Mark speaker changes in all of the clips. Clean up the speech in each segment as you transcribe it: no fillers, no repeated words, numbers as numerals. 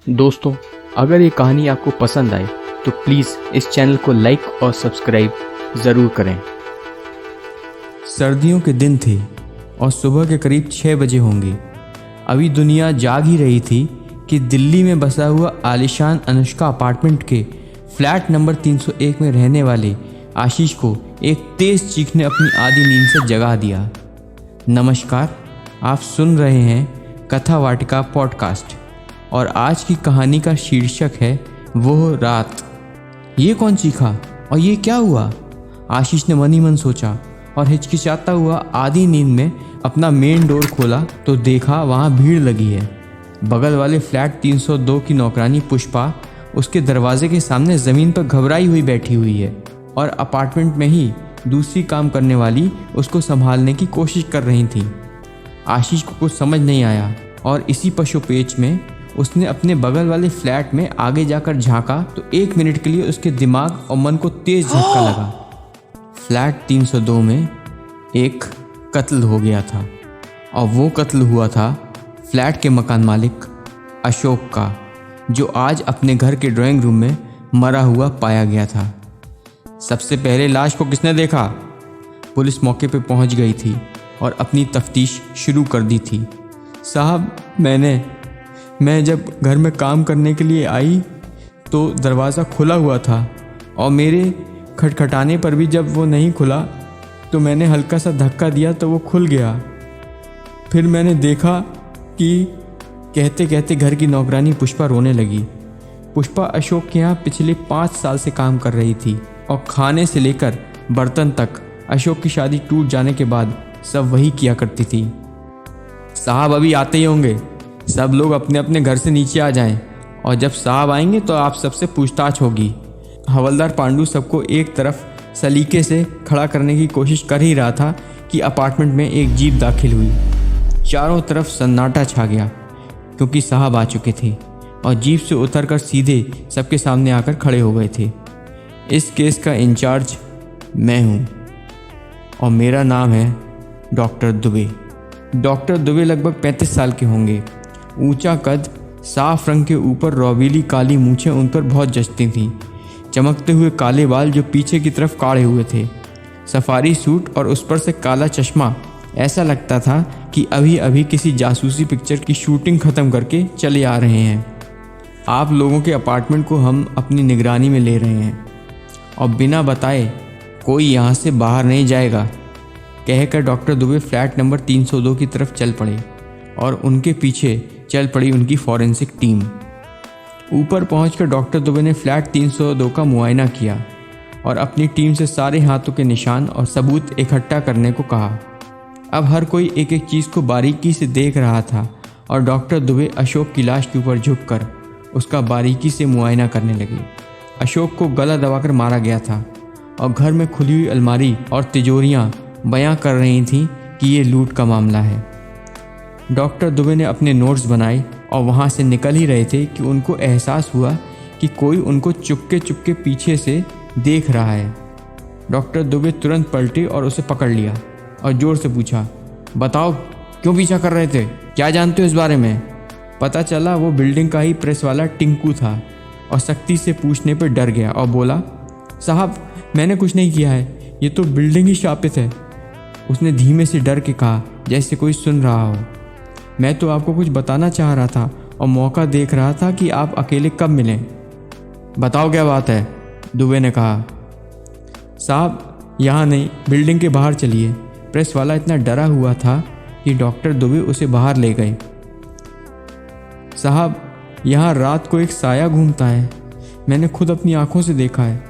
Speaker 1: दोस्तों, अगर ये कहानी आपको पसंद आए तो प्लीज़ इस चैनल को लाइक और सब्सक्राइब ज़रूर करें।
Speaker 2: सर्दियों के दिन थे और सुबह के करीब 6 बजे होंगे। अभी दुनिया जाग ही रही थी कि दिल्ली में बसा हुआ आलीशान अनुष्का अपार्टमेंट के फ्लैट नंबर 301 में रहने वाले आशीष को एक तेज़ चीख ने अपनी आधी नींद से जगा दिया। नमस्कार, आप सुन रहे हैं कथा वाटिका पॉडकास्ट और आज की कहानी का शीर्षक है वो रात। ये कौन चीखा और ये क्या हुआ? आशीष ने मन ही मन सोचा और हिचकिचाता हुआ आधी नींद में अपना मेन डोर खोला तो देखा वहाँ भीड़ लगी है। बगल वाले फ्लैट 302 की नौकरानी पुष्पा उसके दरवाजे के सामने ज़मीन पर घबराई हुई बैठी हुई है और अपार्टमेंट में ही दूसरी काम करने वाली उसको संभालने की कोशिश कर रही थी। आशीष को कुछ समझ नहीं आया और इसी पशुपेच में उसने अपने बगल वाले फ्लैट में आगे जाकर झांका तो 1 मिनट के लिए उसके दिमाग और मन को तेज झटका लगा। फ्लैट 302 में एक कत्ल हो गया था और वो कत्ल हुआ था फ्लैट के मकान मालिक अशोक का, जो आज अपने घर के ड्राइंग रूम में मरा हुआ पाया गया था। सबसे पहले लाश को किसने देखा? पुलिस मौके पर पहुंच गई थी और अपनी तफ्तीश शुरू कर दी थी। साहब, मैं जब घर में काम करने के लिए आई तो दरवाज़ा खुला हुआ था और मेरे खटखटाने पर भी जब वो नहीं खुला तो मैंने हल्का सा धक्का दिया तो वो खुल गया। फिर मैंने देखा कि कहते कहते घर की नौकरानी पुष्पा रोने लगी। पुष्पा अशोक के यहाँ पिछले 5 साल से काम कर रही थी और खाने से लेकर बर्तन तक अशोक की शादी टूट जाने के बाद सब वही किया करती थी। साहब अभी आते ही होंगे, सब लोग अपने अपने घर से नीचे आ जाएं और जब साहब आएंगे तो आप सबसे पूछताछ होगी। हवलदार पांडू सबको एक तरफ सलीके से खड़ा करने की कोशिश कर ही रहा था कि अपार्टमेंट में एक जीप दाखिल हुई। चारों तरफ सन्नाटा छा गया क्योंकि साहब आ चुके थे और जीप से उतरकर सीधे सबके सामने आकर खड़े हो गए थे। इस केस का इंचार्ज मैं हूँ और मेरा नाम है डॉक्टर दुबे। डॉक्टर दुबे लगभग 35 साल के होंगे। ऊंचा कद, साफ रंग के ऊपर रौबीली काली मूछें उन पर बहुत जचती थीं। चमकते हुए काले बाल जो पीछे की तरफ काढ़े हुए थे, सफारी सूट और उस पर से काला चश्मा। ऐसा लगता था कि अभी अभी किसी जासूसी पिक्चर की शूटिंग ख़त्म करके चले आ रहे हैं। आप लोगों के अपार्टमेंट को हम अपनी निगरानी में ले रहे हैं और बिना बताए कोई यहाँ से बाहर नहीं जाएगा, कहकर डॉक्टर दुबे फ्लैट नंबर 302 की तरफ चल पड़े और उनके पीछे चल पड़ी उनकी फॉरेंसिक टीम। ऊपर पहुंचकर डॉक्टर दुबे ने फ्लैट 302 का मुआयना किया और अपनी टीम से सारे हाथों के निशान और सबूत इकट्ठा करने को कहा। अब हर कोई एक एक चीज़ को बारीकी से देख रहा था और डॉक्टर दुबे अशोक की लाश के ऊपर झुककर उसका बारीकी से मुआयना करने लगे। अशोक को गला दबाकर मारा गया था और घर में खुली हुई अलमारी और तिजोरियाँ बयां कर रही थीं कि ये लूट का मामला है। डॉक्टर दुबे ने अपने नोट्स बनाए और वहाँ से निकल ही रहे थे कि उनको एहसास हुआ कि कोई उनको चुपके चुपके पीछे से देख रहा है। डॉक्टर दुबे तुरंत पलटे और उसे पकड़ लिया और ज़ोर से पूछा, बताओ क्यों पीछा कर रहे थे? क्या जानते हो इस बारे में? पता चला वो बिल्डिंग का ही प्रेस वाला टिंकू था और सख्ती से पूछने पर डर गया और बोला, साहब मैंने कुछ नहीं किया है, ये तो बिल्डिंग ही शापित है। उसने धीमे से डर के कहा जैसे कोई सुन रहा हो, मैं तो आपको कुछ बताना चाह रहा था और मौका देख रहा था कि आप अकेले कब मिलें। बताओ क्या बात है? दुबे ने कहा। साहब यहाँ नहीं, बिल्डिंग के बाहर चलिए। प्रेस वाला इतना डरा हुआ था कि डॉक्टर दुबे उसे बाहर ले गए। साहब यहाँ रात को एक साया घूमता है, मैंने खुद अपनी आंखों से देखा है।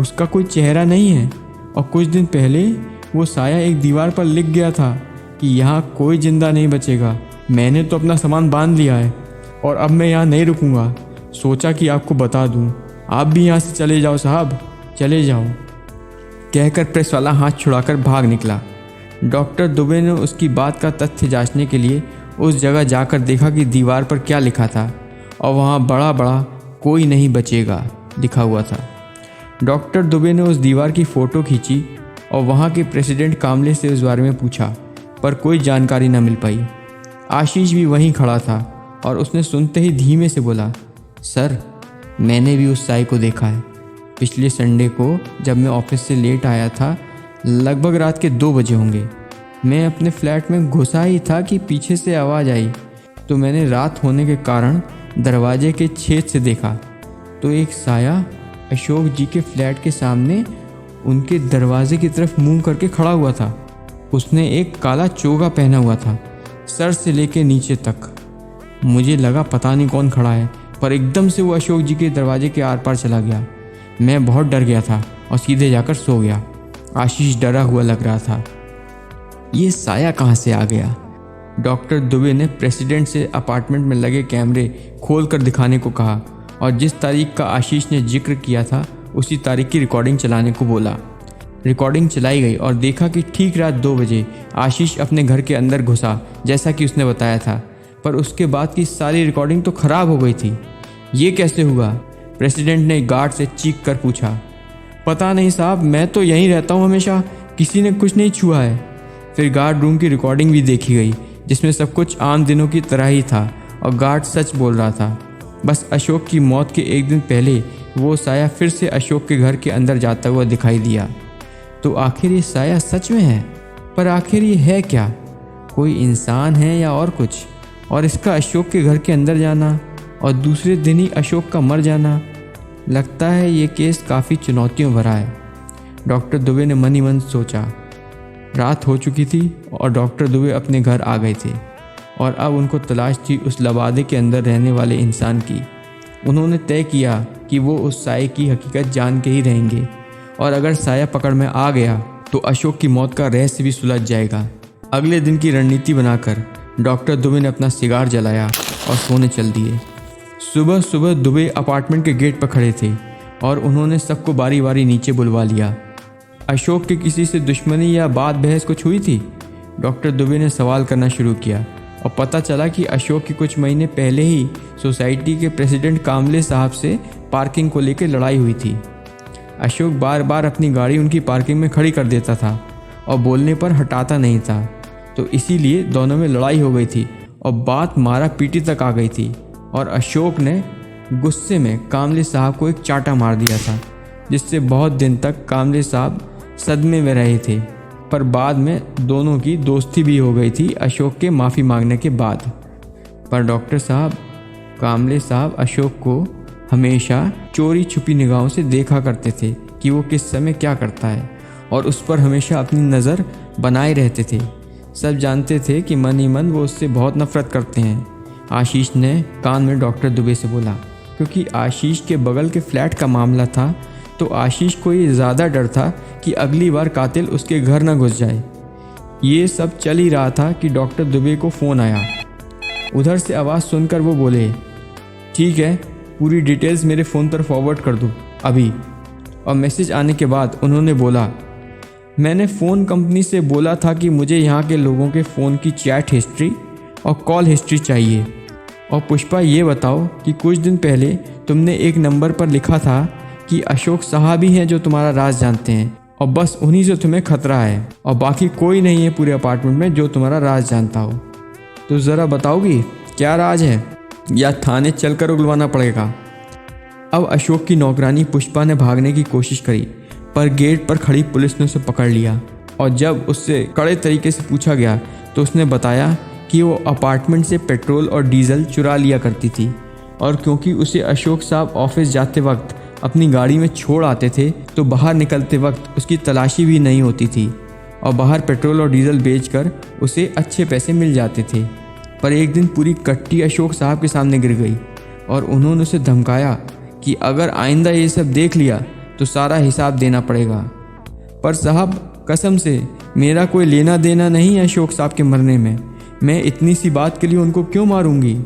Speaker 2: उसका कोई चेहरा नहीं है और कुछ दिन पहले वो साया एक दीवार पर लिख गया था कि यहाँ कोई जिंदा नहीं बचेगा। मैंने तो अपना सामान बांध लिया है और अब मैं यहाँ नहीं रुकूंगा। सोचा कि आपको बता दूँ, आप भी यहाँ से चले जाओ साहब, चले जाओ, कहकर प्रेस वाला हाथ छुड़ाकर भाग निकला। डॉक्टर दुबे ने उसकी बात का तथ्य जांचने के लिए उस जगह जाकर देखा कि दीवार पर क्या लिखा था और वहाँ बड़ा बड़ा कोई नहीं बचेगा लिखा हुआ था। डॉक्टर दुबे ने उस दीवार की फ़ोटो खींची और वहाँ के प्रेसिडेंट कामले से उस बारे में पूछा, पर कोई जानकारी न मिल पाई। आशीष भी वहीं खड़ा था और उसने सुनते ही धीमे से बोला, सर मैंने भी उस साई को देखा है। पिछले संडे को जब मैं ऑफिस से लेट आया था, लगभग रात के 2 बजे होंगे, मैं अपने फ्लैट में घुसा ही था कि पीछे से आवाज़ आई, तो मैंने रात होने के कारण दरवाजे के छेद से देखा तो एक साया अशोक जी के फ्लैट के सामने उनके दरवाजे की तरफ मुंह करके खड़ा हुआ था। उसने एक काला चोगा पहना हुआ था, सर से लेके नीचे तक। मुझे लगा पता नहीं कौन खड़ा है, पर एकदम से वो अशोक जी के दरवाजे के आर पार चला गया। मैं बहुत डर गया था और सीधे जाकर सो गया। आशीष डरा हुआ लग रहा था। ये साया कहाँ से आ गया? डॉक्टर दुबे ने प्रेसिडेंट से अपार्टमेंट में लगे कैमरे खोल कर दिखाने को कहा और जिस तारीख का आशीष ने जिक्र किया था उसी तारीख की रिकॉर्डिंग चलाने को बोला। रिकॉर्डिंग चलाई गई और देखा कि ठीक रात 2 बजे आशीष अपने घर के अंदर घुसा जैसा कि उसने बताया था, पर उसके बाद की सारी रिकॉर्डिंग तो ख़राब हो गई थी। ये कैसे हुआ? प्रेसिडेंट ने गार्ड से चीख कर पूछा। पता नहीं साहब, मैं तो यहीं रहता हूँ हमेशा, किसी ने कुछ नहीं छुआ है। फिर गार्ड रूम की रिकॉर्डिंग भी देखी गई जिसमें सब कुछ आम दिनों की तरह ही था और गार्ड सच बोल रहा था। बस अशोक की मौत के 1 दिन पहले वो साया फिर से अशोक के घर के अंदर जाता हुआ दिखाई दिया। तो आखिर ये साया सच में है? पर आखिर ये है क्या? कोई इंसान है या और कुछ? और इसका अशोक के घर के अंदर जाना और दूसरे दिन ही अशोक का मर जाना, लगता है ये केस काफ़ी चुनौतियों भरा है। डॉक्टर दुबे ने मन ही मन सोचा। रात हो चुकी थी और डॉक्टर दुबे अपने घर आ गए थे और अब उनको तलाश थी उस लबादे के अंदर रहने वाले इंसान की। उन्होंने तय किया कि वो उस साये की हकीकत जान के ही रहेंगे और अगर साया पकड़ में आ गया तो अशोक की मौत का रहस्य भी सुलझ जाएगा। अगले दिन की रणनीति बनाकर डॉक्टर दुबे ने अपना सिगार जलाया और सोने चल दिए। सुबह सुबह दुबे अपार्टमेंट के गेट पर खड़े थे और उन्होंने सबको बारी बारी नीचे बुलवा लिया। अशोक की किसी से दुश्मनी या बात बहस कुछ हुई थी? डॉक्टर दुबे ने सवाल करना शुरू किया और पता चला कि अशोक की कुछ महीने पहले ही सोसाइटी के प्रेसिडेंट कामले साहब से पार्किंग को लेकर लड़ाई हुई थी। अशोक बार बार अपनी गाड़ी उनकी पार्किंग में खड़ी कर देता था और बोलने पर हटाता नहीं था, तो इसीलिए दोनों में लड़ाई हो गई थी और बात मारा पीटी तक आ गई थी और अशोक ने गुस्से में कामले साहब को एक चांटा मार दिया था, जिससे बहुत दिन तक कामले साहब सदमे में रहे थे। पर बाद में दोनों की दोस्ती भी हो गई थी अशोक के माफ़ी मांगने के बाद। पर डॉक्टर साहब, कामले साहब अशोक को हमेशा चोरी छुपी निगाहों से देखा करते थे कि वो किस समय क्या करता है और उस पर हमेशा अपनी नज़र बनाए रहते थे। सब जानते थे कि मन ही मन वो उससे बहुत नफरत करते हैं। आशीष ने कान में डॉक्टर दुबे से बोला। क्योंकि आशीष के बगल के फ्लैट का मामला था तो आशीष को ये ज़्यादा डर था कि अगली बार कातिल उसके घर न घुस जाए। ये सब चल ही रहा था कि डॉक्टर दुबे को फ़ोन आया। उधर से आवाज़ सुनकर वो बोले, ठीक है, पूरी डिटेल्स मेरे फ़ोन पर फॉरवर्ड कर दो अभी। और मैसेज आने के बाद उन्होंने बोला, मैंने फ़ोन कंपनी से बोला था कि मुझे यहाँ के लोगों के फ़ोन की चैट हिस्ट्री और कॉल हिस्ट्री चाहिए। और पुष्पा, ये बताओ कि कुछ दिन पहले तुमने एक नंबर पर लिखा था कि अशोक साहब ही हैं जो तुम्हारा राज जानते हैं और बस उन्हीं से तुम्हें खतरा है और बाकी कोई नहीं है पूरे अपार्टमेंट में जो तुम्हारा राज जानता हो। तो ज़रा बताओगी क्या राज है या थाने चलकर उगलवाना पड़ेगा? अब अशोक की नौकरानी पुष्पा ने भागने की कोशिश करी पर गेट पर खड़ी पुलिस ने उसे पकड़ लिया और जब उससे कड़े तरीके से पूछा गया तो उसने बताया कि वो अपार्टमेंट से पेट्रोल और डीजल चुरा लिया करती थी और क्योंकि उसे अशोक साहब ऑफिस जाते वक्त अपनी गाड़ी में छोड़ आते थे तो बाहर निकलते वक्त उसकी तलाशी भी नहीं होती थी और बाहर पेट्रोल और डीजल बेचकर उसे अच्छे पैसे मिल जाते थे। पर एक दिन पूरी कट्टी अशोक साहब के सामने गिर गई और उन्होंने उसे धमकाया कि अगर आइंदा ये सब देख लिया तो सारा हिसाब देना पड़ेगा। पर साहब, कसम से मेरा कोई लेना देना नहीं है अशोक साहब के मरने में। मैं इतनी सी बात के लिए उनको क्यों मारूंगी?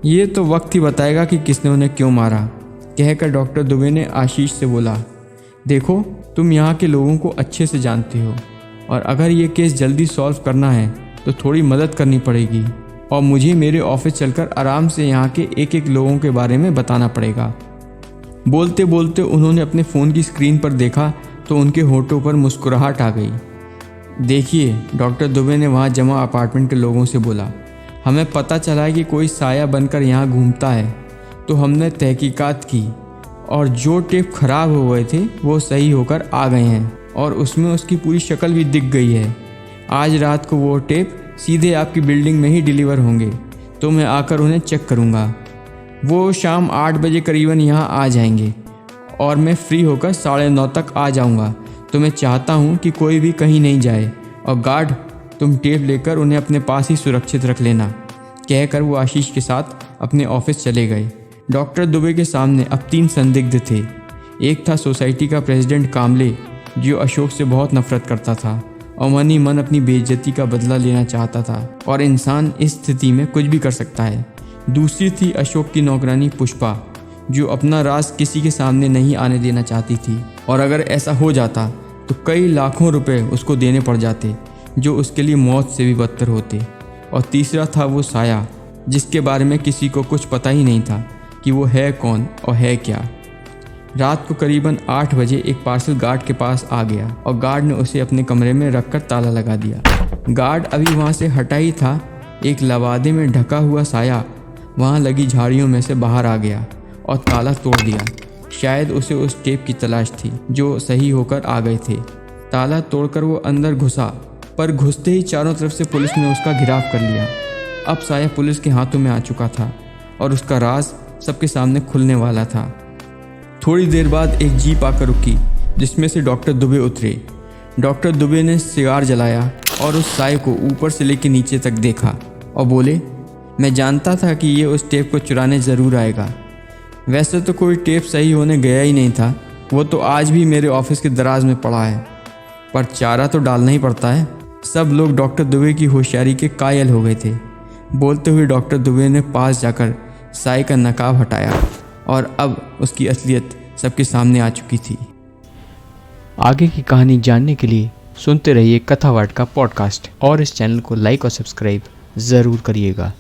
Speaker 2: ये तो वक्त ही बताएगा कि किसने उन्हें क्यों मारा, कहकर डॉक्टर दुबे ने आशीष से बोला, देखो तुम यहाँ के लोगों को अच्छे से जानते हो और अगर ये केस जल्दी सॉल्व करना है तो थोड़ी मदद करनी पड़ेगी और मुझे मेरे ऑफिस चलकर आराम से यहाँ के एक एक लोगों के बारे में बताना पड़ेगा। बोलते बोलते उन्होंने अपने फ़ोन की स्क्रीन पर देखा तो उनके होठों पर मुस्कुराहट आ गई। देखिए, डॉक्टर दुबे ने वहाँ जमा अपार्टमेंट के लोगों से बोला, हमें पता चला कि कोई साया बनकर यहाँ घूमता है, तो हमने तहकीकात की और जो टेप खराब हो गए थे वो सही होकर आ गए हैं और उसमें उसकी पूरी शक्ल भी दिख गई है। आज रात को वो टेप सीधे आपकी बिल्डिंग में ही डिलीवर होंगे, तो मैं आकर उन्हें चेक करूँगा। वो शाम 8 बजे करीबन यहाँ आ जाएंगे और मैं फ्री होकर 9:30 तक आ जाऊँगा। तो मैं चाहता हूँ कि कोई भी कहीं नहीं जाए, और गार्ड तुम टेप लेकर उन्हें अपने पास ही सुरक्षित रख लेना। कहकर वो आशीष के साथ अपने ऑफिस चले गए। डॉक्टर दुबे के सामने अब 3 संदिग्ध थे। एक था सोसाइटी का प्रेसिडेंट कामले, जो अशोक से बहुत नफरत करता था और मन ही मन अपनी बेइज्जती का बदला लेना चाहता था, और इंसान इस स्थिति में कुछ भी कर सकता है। दूसरी थी अशोक की नौकरानी पुष्पा, जो अपना राज किसी के सामने नहीं आने देना चाहती थी, और अगर ऐसा हो जाता तो कई लाखों रुपए उसको देने पड़ जाते, जो उसके लिए मौत से भी बदतर होते। और तीसरा था वो साया, जिसके बारे में किसी को कुछ पता ही नहीं था कि वो है कौन और है क्या। रात को करीबन 8 बजे एक पार्सल गार्ड के पास आ गया और गार्ड ने उसे अपने कमरे में रखकर ताला लगा दिया। गार्ड अभी वहाँ से हटा ही था, एक लवादे में ढका हुआ साया वहाँ लगी झाड़ियों में से बाहर आ गया और ताला तोड़ दिया। शायद उसे उस टेप की तलाश थी जो सही होकर आ गए थे। ताला तोड़कर वो अंदर घुसा, पर घुसते ही चारों तरफ से पुलिस ने उसका घिराव कर लिया। अब साया पुलिस के हाथों में आ चुका था और उसका राज सबके सामने खुलने वाला था। थोड़ी देर बाद एक जीप आकर रुकी, जिसमें से डॉक्टर दुबे उतरे। डॉक्टर दुबे ने सिगार जलाया और उस साये को ऊपर से लेकर नीचे तक देखा और बोले, मैं जानता था कि ये उस टेप को चुराने ज़रूर आएगा। वैसे तो कोई टेप सही होने गया ही नहीं था, वो तो आज भी मेरे ऑफिस के दराज में पड़ा है, पर चारा तो डालना ही पड़ता है। सब लोग डॉक्टर दुबे की होशियारी के कायल हो गए थे। बोलते हुए डॉक्टर दुबे ने पास जाकर साये का नकाब हटाया और अब उसकी असलियत सबके सामने आ चुकी थी।
Speaker 1: आगे की कहानी जानने के लिए सुनते रहिए कथावार्ता का पॉडकास्ट और इस चैनल को लाइक और सब्सक्राइब ज़रूर करिएगा।